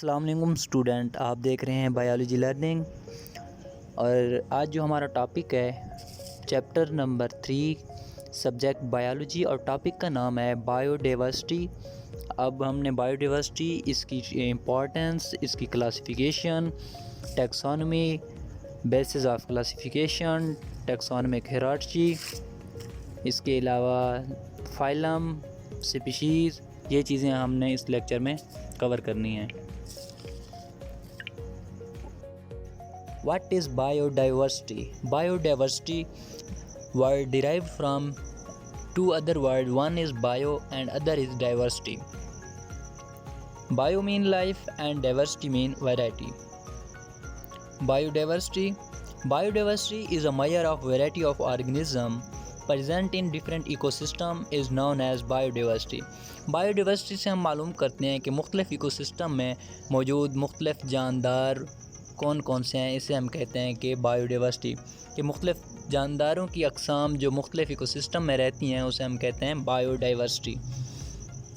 अस्सलाम वालेकुम स्टूडेंट, आप देख रहे हैं बायोलॉजी लर्निंग। और आज जो हमारा टॉपिक है चैप्टर नंबर 3 सब्जेक्ट बायोलॉजी, और टॉपिक का नाम है बायोडाइवर्सिटी। अब हमने बायोडाइवर्सिटी, इसकी इम्पोर्टेंस, इसकी classification, taxonomy, basis of classification, taxonomic hierarchy, इसके अलावा फाइलम, स्पीशीज़, ये चीज़ें हमने इस लेक्चर में कवर करनी है। What is biodiversity? Biodiversity word derived from two other words. One is bio and other is diversity. Bio mean life and diversity mean variety. Biodiversity is a measure of variety of organism present in different ecosystem is known as biodiversity. Biodiversity से हम मालूम करते हैं कि मुख्तलिफ ecosystem में मौजूद मुख्तलिफ जानदार कौन कौन से हैं। इसे हम कहते हैं कि बायोडाइवर्सिटी कि मुख्तलिफ जानदारों की अक़साम जो मुख्तलिफ इकोसिस्टम में रहती हैं उसे हम कहते हैं बायोडाइवर्सिटी।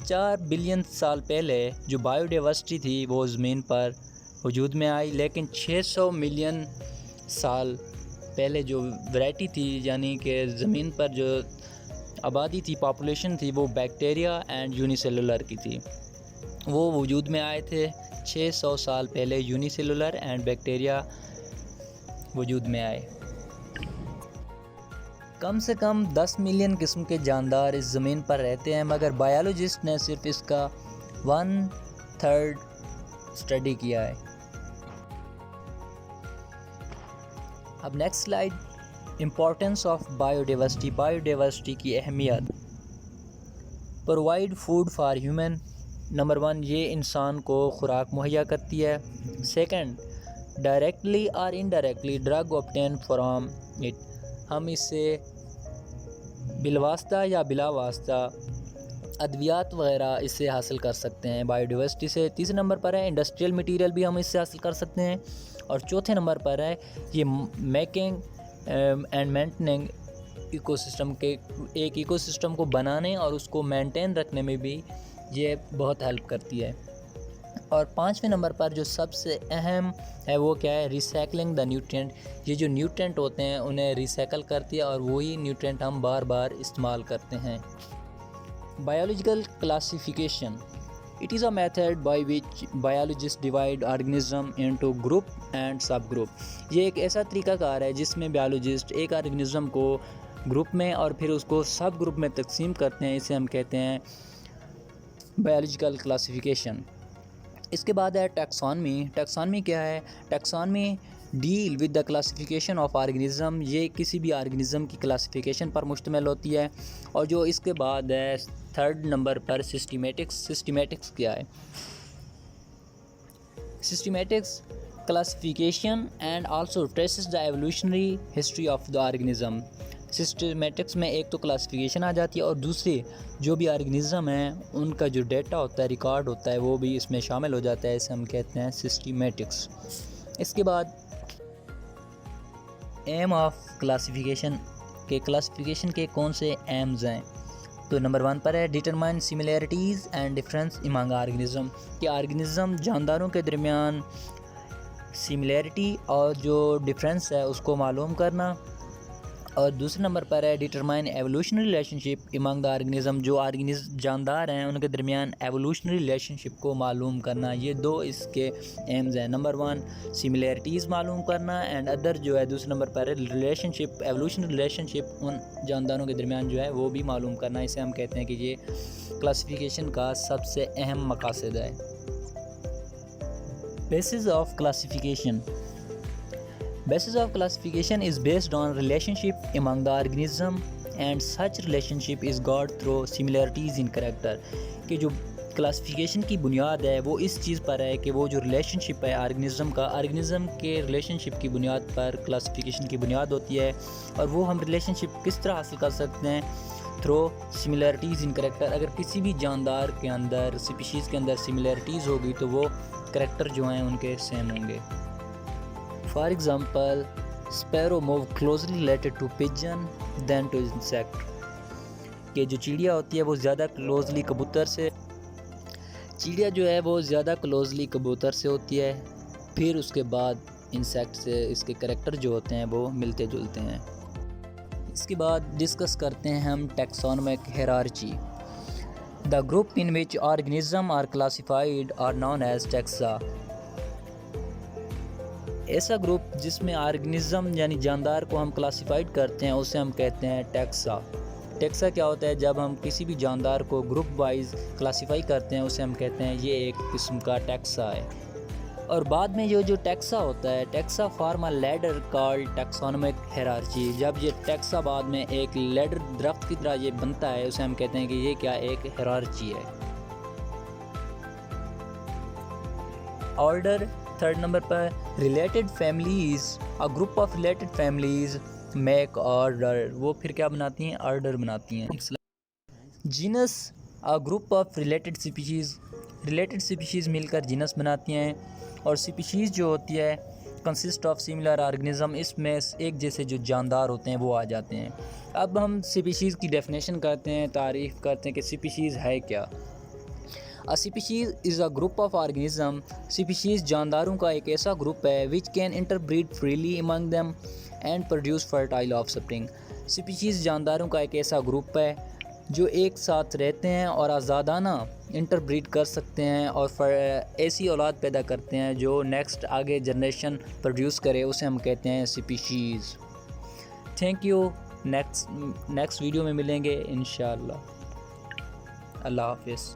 4 बिलियन साल पहले जो बायोडाइवर्सिटी थी वो ज़मीन पर वजूद में आई, लेकिन 600 मिलियन साल पहले जो वैरायटी थी, यानी कि ज़मीन पर जो आबादी थी, पॉपुलेशन थी, वो बैक्टीरिया एंड यूनिसेलुलर की थी। वो वजूद में आए थे 600 साल पहले। यूनिसेलुलर एंड बैक्टीरिया वजूद में आए। कम से कम 10 मिलियन किस्म के जानदार इस ज़मीन पर रहते हैं, मगर बायोलॉजिस्ट ने सिर्फ इसका 1/3 स्टडी किया है। अब next slide, importance of biodiversity. Biodiversity की अहमियत। Provide food for human. Number 1, ये इंसान को खुराक मुहैया करती है। सेकंड, डायरेक्टली और indirectly drug obtain from it. हम इससे बिलवास्ता या बिला वास्ता अद्वियात वगैरह इससे हासिल कर सकते हैं बायोडाइवर्सिटी से। तीसरे नंबर पर है इंडस्ट्रियल मटेरियल भी हम इससे हासिल कर सकते हैं। और चौथे नंबर पर है ये मेकिंग एंड मेंटेनिंग इकोसिस्टम के, एक इकोसिस्टम को बनाने और उसको मेंटेन रखने में भी ये बहुत हेल्प करती है। और 5वें नंबर पर जो सबसे अहम है वो क्या है, रिसाइकलिंग द न्यूट्रिएंट। ये जो न्यूट्रिएंट होते हैं उन्हें रिसाइकल करती है और वही न्यूट्रिएंट हम बार बार इस्तेमाल करते हैं। Biological classification. It is a method by which biologists divide organism into group and subgroup. ये एक ऐसा तरीक़ाकार है जिसमें बायोलॉजिस्ट एक ऑर्गेनिज़म को ग्रुप में और फिर उसको सब ग्रुप में तकसीम करते हैं। इसे हम कहते हैं बायोलॉजिकल क्लासिफिकेशन। इसके बाद है टैक्सोनॉमी। टैक्सोनॉमी क्या है? Taxonomy deal with the classification of organism. ये किसी भी ऑर्गेनिज़म की क्लासिफिकेशन पर मुश्तमिल होती है। और जो इसके बाद है 3rd नंबर पर सिस्टमेटिक्स। सिस्टमेटिक्स क्या है? Systematics classification and also traces the evolutionary history of the organism. Systematics में एक तो क्लासिफिकेशन आ जाती है और दूसरे जो भी ऑर्गेनिज़म हैं उनका जो डेटा होता है, रिकॉर्ड होता है, वो भी इसमें शामिल हो जाता है। इसे हम कहते हैं सिस्टमेटिक्स। इसके बाद एम ऑफ क्लासिफिकेशन के कौन से एम्स हैं? तो नंबर 1 पर है determine similarities and difference among organism. कि ऑर्गेनिज़म जानदारों के दरमियान सिमिलैरिटी और जो डिफरेंस है उसको मालूम करना। और दूसरे नंबर पर है determine evolutionary relationship among the organism. जो जानदार हैं उनके दरमियान एवोल्यूशनरी रिलेशनशिप को मालूम करना। ये 2 इसके एम्स हैं। नंबर 1 सिमिलैरिटीज़ मालूम करना एंड अदर जो है दूसरे नंबर पर है रिलेशनशिप, एवोल्यूशनरी रिलेशनशिप उन जानदारों के दरमियान जो है वो भी मालूम करना। इसे हम कहते हैं कि ये क्लासिफिकेशन का सबसे अहम मकासद है। Basis of classification. Basis of classification is based on relationship among the organism and such relationship is got through similarities in character। कि जो क्लासिफिकेशन की बुनियाद है वो इस चीज़ पर है कि वो जो रिलेशनशिप है ऑर्गेनिज़म के रिलेशनशिप की बुनियाद पर क्लासिफिकेशन की बुनियाद होती है। और वो हम रिलेशनशिप किस तरह हासिल कर सकते हैं? थ्रू सिमिलैरिटीज़ इन करैक्टर। अगर किसी भी जानदार के अंदर, स्पीशीज़ के अंदर सिमिलैरिटीज़ होगी तो वो करैक्टर जो हैं उनके सेम होंगे। For example, sparrow move closely related to pigeon than to insect। कि जो चिड़िया होती है वो ज़्यादा क्लोजली कबूतर से चिड़िया जो है वो ज़्यादा क्लोजली कबूतर से होती है, फिर उसके बाद इंसेक्ट से इसके करैक्टर जो होते हैं वो मिलते जुलते हैं। इसके बाद डिस्कस करते हैं हम taxonomic hierarchy. The group in which organism are classified are known as taxa. ऐसा ग्रुप जिसमें ऑर्गेनिज्म यानी जानदार को हम क्लासिफाइड करते हैं उसे हम कहते हैं टैक्सा। टैक्सा क्या होता है? जब हम किसी भी जानदार को ग्रुप वाइज क्लासिफाई करते हैं उसे हम कहते हैं ये एक किस्म का टैक्सा है। और बाद में जो टैक्सा होता है, taxa form a ladder called taxonomic hierarchy. जब ये टैक्सा बाद में एक लैडर दरख्त की तरह ये बनता है उसे हम कहते हैं कि ये क्या एक हायरार्ची है। ऑर्डर थर्ड नंबर पर related families, a group of related families make order. वो फिर क्या बनाती हैं? ऑर्डर बनाती हैं। Genus, a group of related species. Related species मिलकर जीनस बनाती हैं। और स्पीशीज़ जो होती है कंसिस्ट ऑफ सिमिलर ऑर्गेनिज्म, इसमें एक जैसे जो जानदार होते हैं वो आ जाते हैं। अब हम स्पीशीज़ की डेफिनेशन करते हैं, तारीफ़ करते हैं कि स्पीशीज़ है क्या। A species is a group of organism. Species जानदारों का एक ऐसा ग्रुप है which can interbreed freely among them and produce fertile offspring. Species जानदारों का एक ऐसा ग्रुप है जो एक साथ रहते हैं और आज़ादाना इंटरब्रीड कर सकते हैं और ऐसी औलाद पैदा करते हैं जो नेक्स्ट आगे जनरेशन प्रोड्यूस करे, उसे हम कहते हैं species. Thank you. Next video में मिलेंगे इंशाअल्लाह। अल्लाह हाफ़िज़।